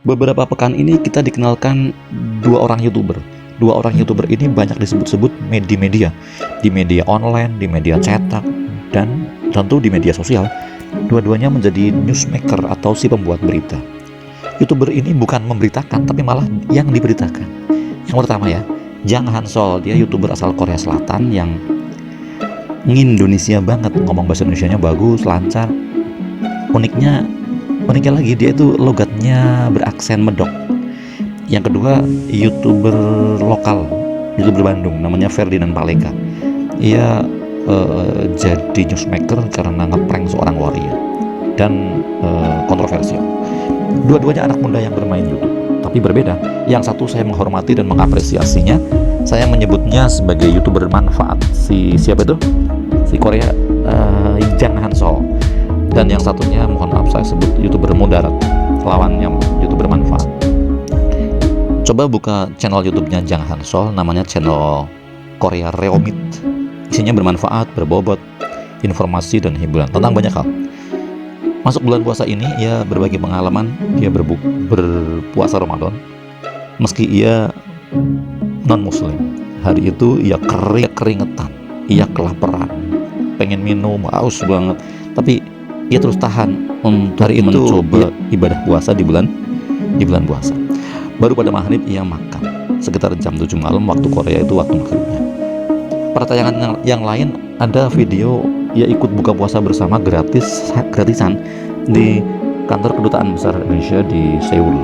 Beberapa pekan ini kita dikenalkan dua orang YouTuber. Dua orang YouTuber ini banyak disebut-sebut di media online, di media cetak, dan tentu di media sosial. Dua-duanya menjadi newsmaker atau si pembuat berita. YouTuber ini bukan memberitakan, tapi malah yang diberitakan. Yang pertama ya, Jang Hansol, dia YouTuber asal Korea Selatan yang ngindonesia banget, ngomong bahasa Indonesianya bagus, lancar. Uniknya lagi dia itu logatnya beraksen Medok. Yang kedua, YouTuber lokal, YouTuber Bandung, namanya Ferdinand Paleka. Ia jadi newsmaker karena ngeprank seorang waria dan kontroversial. Dua-duanya anak muda yang bermain YouTube, tapi berbeda. Yang satu saya menghormati dan mengapresiasinya. Saya menyebutnya sebagai YouTuber manfaat. Siapa itu? Si Korea, Jang Hansol. Dan yang satunya, mohon maaf, saya sebut YouTuber mudarat, lawannya YouTuber manfaat. Coba buka channel YouTube-nya Jang Hansol, namanya channel Korea Reomit. Isinya bermanfaat, berbobot, informasi dan hiburan tentang banyak hal. Masuk bulan puasa ini, ia berbagi pengalaman. Dia berpuasa Ramadan meski ia non-muslim. Hari itu ia keringetan, ia kelaparan, pengen minum, haus banget, tapi ia terus tahan untuk hari itu mencoba ibadah puasa di bulan puasa. Baru pada maghrib ia makan, sekitar jam 7 malam waktu Korea, itu waktu maghribnya. Pada tayangan yang lain ada video ia ikut buka puasa bersama gratisan di kantor kedutaan besar Indonesia di Seoul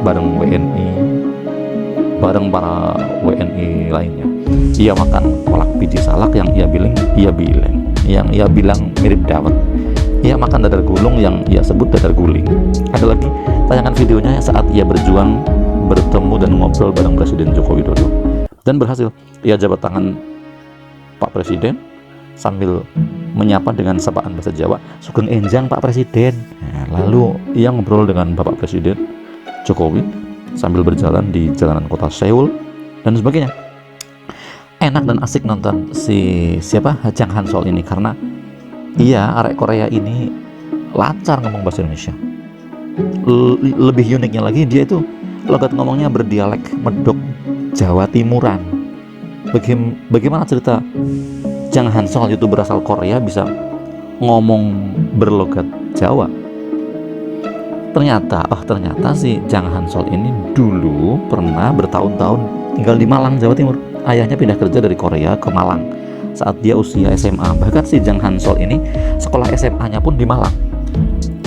bareng para WNI lainnya. Ia makan kolak biji salak yang ia bilang mirip dawet. Ia makan dadar gulung yang ia sebut dadar guling. Ada lagi tayangan videonya saat ia berjuang bertemu dan ngobrol bareng Presiden Joko Widodo. Dan berhasil ia jabat tangan Pak Presiden sambil menyapa dengan sapaan bahasa Jawa, "Sugeng enjang Pak Presiden." Nah, lalu ia ngobrol dengan Bapak Presiden Jokowi sambil berjalan di jalanan kota Seoul dan sebagainya. Enak dan asik nonton siapa Jang Hansol ini karena arek Korea ini lancar ngomong bahasa Indonesia. Lebih uniknya lagi, dia itu logat ngomongnya berdialek Medok Jawa Timuran. Bagaimana cerita Jang Hansol, YouTuber asal Korea, bisa ngomong berlogat Jawa? Ternyata si Jang Hansol ini dulu pernah bertahun-tahun tinggal di Malang, Jawa Timur. Ayahnya pindah kerja dari Korea ke Malang saat dia usia SMA. Bahkan si Jang Hansol ini sekolah SMA-nya pun di Malang.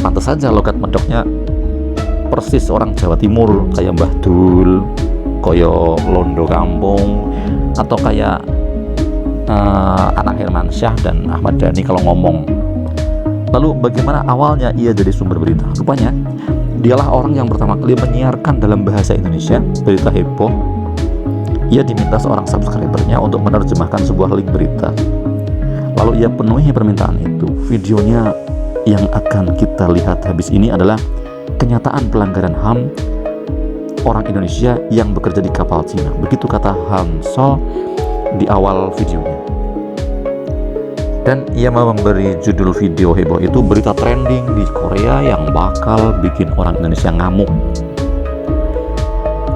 Pantas saja logat Medoknya persis orang Jawa Timur, kayak Mbah Dul, koyo Londo Kampung, atau kayak Anang Hermansyah dan Ahmad Dhani kalau ngomong. Lalu bagaimana awalnya ia jadi sumber berita? Rupanya dialah orang yang pertama kali menyiarkan dalam bahasa Indonesia berita heboh. Ia diminta seorang subscribernya untuk menerjemahkan sebuah link berita. Lalu ia penuhi permintaan itu. Videonya yang akan kita lihat habis ini adalah kenyataan pelanggaran HAM orang Indonesia yang bekerja di kapal Cina. Begitu kata Hansol di awal videonya. Dan ia memberi judul video heboh itu berita trending di Korea yang bakal bikin orang Indonesia ngamuk.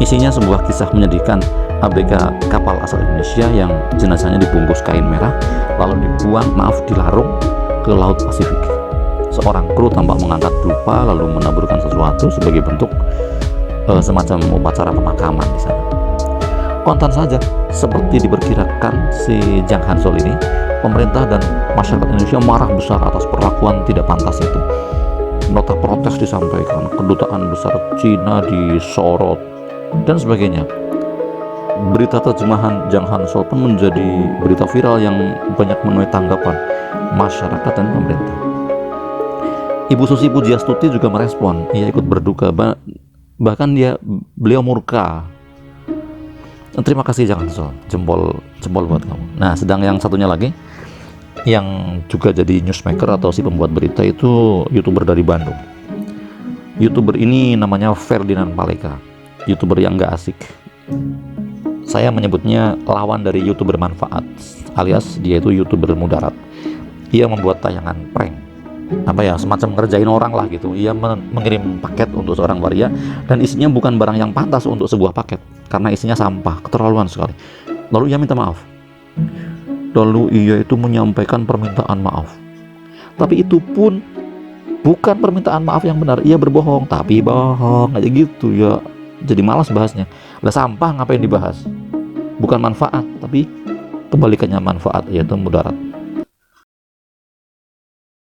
Isinya sebuah kisah menyedihkan ABK kapal asal Indonesia yang jenazahnya dibungkus kain merah lalu dilarung ke Laut Pasifik. Seorang kru tampak mengangkat dupa lalu menaburkan sesuatu sebagai bentuk semacam upacara pemakaman di sana. Kontan saja, seperti diperkirakan si Jang Hansol ini, pemerintah dan masyarakat Indonesia marah besar atas perlakuan tidak pantas itu. Nota protes disampaikan, kedutaan besar Cina disorot dan sebagainya. Berita terjemahan Jang Hansol pun menjadi berita viral yang banyak menuai tanggapan masyarakat dan pemerintah. Ibu Susi Pujiastuti juga merespon. Ia ikut berduka, bahkan beliau murka. Terima kasih Jang Hansol, jempol buat kamu. Nah, sedang yang satunya lagi yang juga jadi newsmaker atau si pembuat berita itu YouTuber dari Bandung. YouTuber ini namanya Ferdinand Paleka. YouTuber yang gak asik. Saya menyebutnya lawan dari YouTuber manfaat, alias dia itu YouTuber mudarat. Ia membuat tayangan prank apa ya, semacam ngerjain orang lah gitu. Ia mengirim paket untuk seorang waria dan isinya bukan barang yang pantas untuk sebuah paket karena isinya sampah, keterlaluan sekali. Lalu ia minta maaf. Lalu ia itu menyampaikan permintaan maaf. Tapi itu pun bukan permintaan maaf yang benar. Ia berbohong, tapi bohong aja gitu ya. Jadi malas bahasnya. Lah sampah ngapain dibahas? Bukan manfaat, tapi kebalikannya manfaat, yaitu mudarat.